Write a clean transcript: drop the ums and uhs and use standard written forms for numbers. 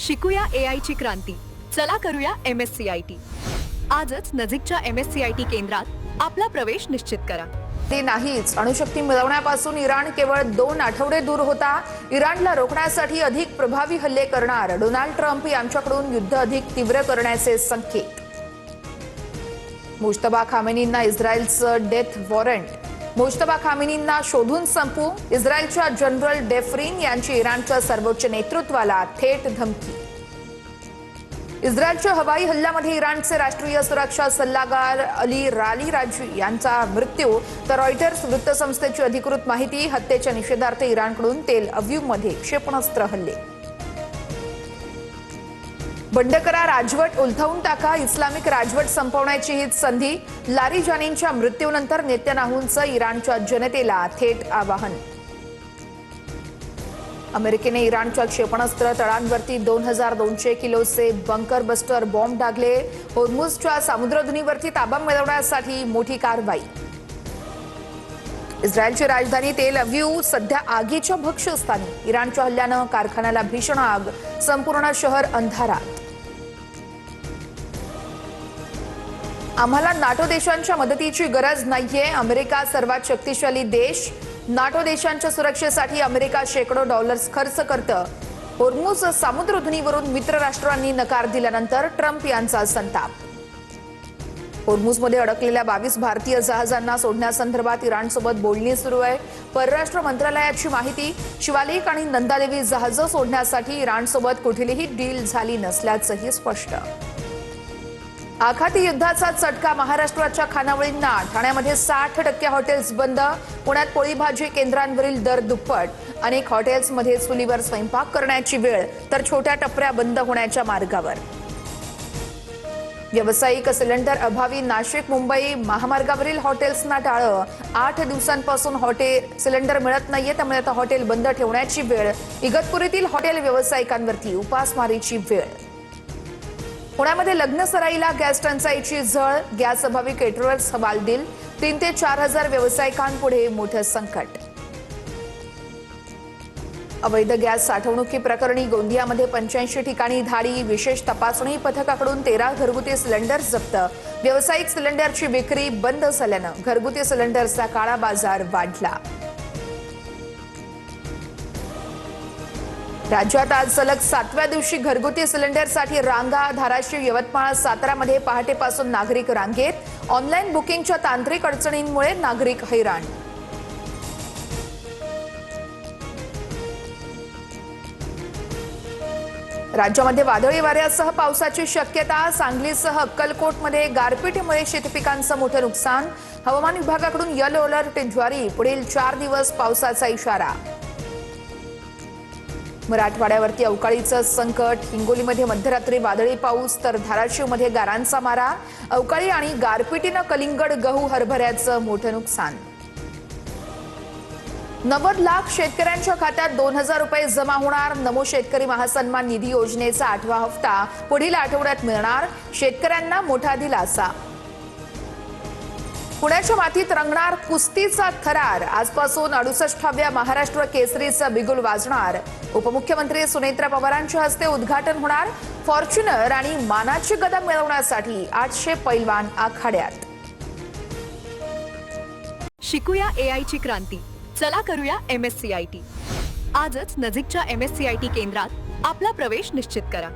शिकूया AI ची क्रांती. चला करूया MSCIT. आजच नजीकच्या MSCIT केंद्रात आपला प्रवेश निश्चित करा. ते नाहीच. अणुशक्ती मिळवण्यापासून इराण केवळ 2 आठवडे दूर होता. इराणला रोखण्यासाठी अधिक प्रभावी हल्ले करणार डोनाल्ड ट्रम्प यांच्याकडून युद्ध अधिक तीव्र करण्याचे संकेत. मुश्तबा खामेनींना इस्रायलचं डेथ वॉरंट. मुश्तबा खामेनींना शोधून संपू. इस्रायलच्या जनरल डेफ्रीन यांची इराणच्या सर्वोच्च नेतृत्वाला थेट धमकी. इस्रायलच्या हवाई हल्ल्यामध्ये इराणचे राष्ट्रीय सुरक्षा सल्लागार अली राली राजी यांचा मृत्यू. तर रॉयटर्स वृत्तसंस्थेची अधिकृत माहिती. हत्येच्या निषेधार्थ इराणकडून तेल अव्यूमध्ये क्षेपणास्त्र हल्ले. बंड करा राजवट, उलथवून टाका. इस्लामिक राजवट संपवण्याची हीच संधी. लारिजानींच्या मृत्यूनंतर नेतन्याहूंचं इराणच्या जनतेला थेट आवाहन. अमेरिकेने इराणच्या क्षेपणास्त्र तळांवरती 2200 किलोचे बंकर बस्टर बॉम्ब डागले. होर्मुझच्या सामुद्रधुनीवरती ताबा मिळवण्यासाठी मोठी कारवाई. इस्रायलची राजधानी तेल अव्यू सध्या आगीच्या भक्ष्यस्थानी. इराणच्या हल्ल्यानं कारखान्याला भीषण आग. संपूर्ण शहर अंधारात. आम्हाला नाटो देशांच्या मदतीची गरज नाहीये. अमेरिका सर्वात शक्तिशाली देश. नाटो देशांच्या सुरक्षेसाठी अमेरिका शेकडो डॉलर्स खर्च करतं. होर्मुझ सामुद्रधुनीवरून मित्र राष्ट्रांनी नकार दिल्यानंतर ट्रम्प यांचा संताप. होर्मुझमध्ये अडकलेल्या 22 भारतीय जहाजांना सोडण्यासंदर्भात इराणसोबत बोलणी सुरू आहे. परराष्ट्र मंत्रालयाची माहिती. शिवालिक आणि नंदादेवी जहाजं सोडण्यासाठी इराणसोबत कुठलीही डील झाली नसल्याचंही स्पष्ट. आखाती युद्धाचा चटका महाराष्ट्राच्या खानावळींना. ठाण्यामध्ये 60% हॉटेल्स बंद. पुण्यात पोळी भाजी केंद्रांवरील दर दुप्पट. अनेक हॉटेल्समध्ये चुलीवर स्वयंपाक करण्याची वेळ. तर छोट्या टपऱ्या बंद होण्याच्या मार्गावर. व्यावसायिक सिलेंडर अभावी नाशिक मुंबई महामार्गावरील हॉटेल्सना टाळं. 8 दिवसांपासून हॉटेल सिलेंडर मिळत नाहीये, त्यामुळे आता हॉटेल बंद ठेवण्याची वेळ. इगतपुरीतील हॉटेल व्यावसायिकांवरती उपासमारीची वेळ. पुण्यामध्ये लग्न सराईला गॅस टंचाईची झळ. गॅस अभावी केटरर्स हवालदिल. 3 ते 4 हजार व्यावसायिकांपुढे मोठं संकट. अवैध गॅस साठवणुकीप्रकरणी गोंदियामध्ये 85 ठिकाणी धाडी. विशेष तपासणी पथकाकडून 13 घरगुती सिलेंडर जप्त. व्यावसायिक सिलेंडरची विक्री बंद झाल्यानं घरगुती सिलेंडरचा काळा बाजार वाढला. राज्यात आज सलग 7व्या दिवशी घरगुती सिलेंडरसाठी रांगा. धाराशिव, यवतमाळ, सातारामध्ये पहाटेपासून नागरिक रांगेत. ऑनलाईन बुकिंगच्या तांत्रिक अडचणींमुळे नागरिक हैराण. राज्यामध्ये वादळी वाऱ्यासह पावसाची शक्यता. सांगलीसह अक्कलकोटमध्ये गारपिटीमुळे शेतपिकांचं मोठं नुकसान. हवामान विभागाकडून येलो अलर्ट जारी. पुढील 4 दिवस पावसाचा इशारा. मराठवाड्यावरती अवकाळीचं संकट. हिंगोलीमध्ये मध्यरात्री वादळी पाऊस. तर धाराशिवमध्ये गारांचा मारा. अवकाळी आणि गारपिटीनं कलिंगड, गहू, हरभऱ्याचं मोठं नुकसान. 90 लाख शेतकऱ्यांच्या खात्यात 2000 रुपये जमा होणार. नमो शेतकरी महासन्मान निधी योजनेचा 8वा हप्ता पुढील आठवड्यात मिळणार. शेतकऱ्यांना मोठा दिलासा. पुण्याच्या मातीत रंगणार कुस्तीचा थरार. आजपासून 68व्या महाराष्ट्र केसरीचा बिगुल वाजणार. उपमुख्यमंत्री सुनेत्रा पवारांच्या हस्ते उद्घाटन होणार. फॉर्च्युनर आणि मानाची गदा मिळवण्यासाठी 800 पैलवान आखाड्यात. शिकूया AI ची क्रांती. चला करूया MSCIT. आजच नजीकच्या MSCIT केंद्रात आपला प्रवेश निश्चित करा.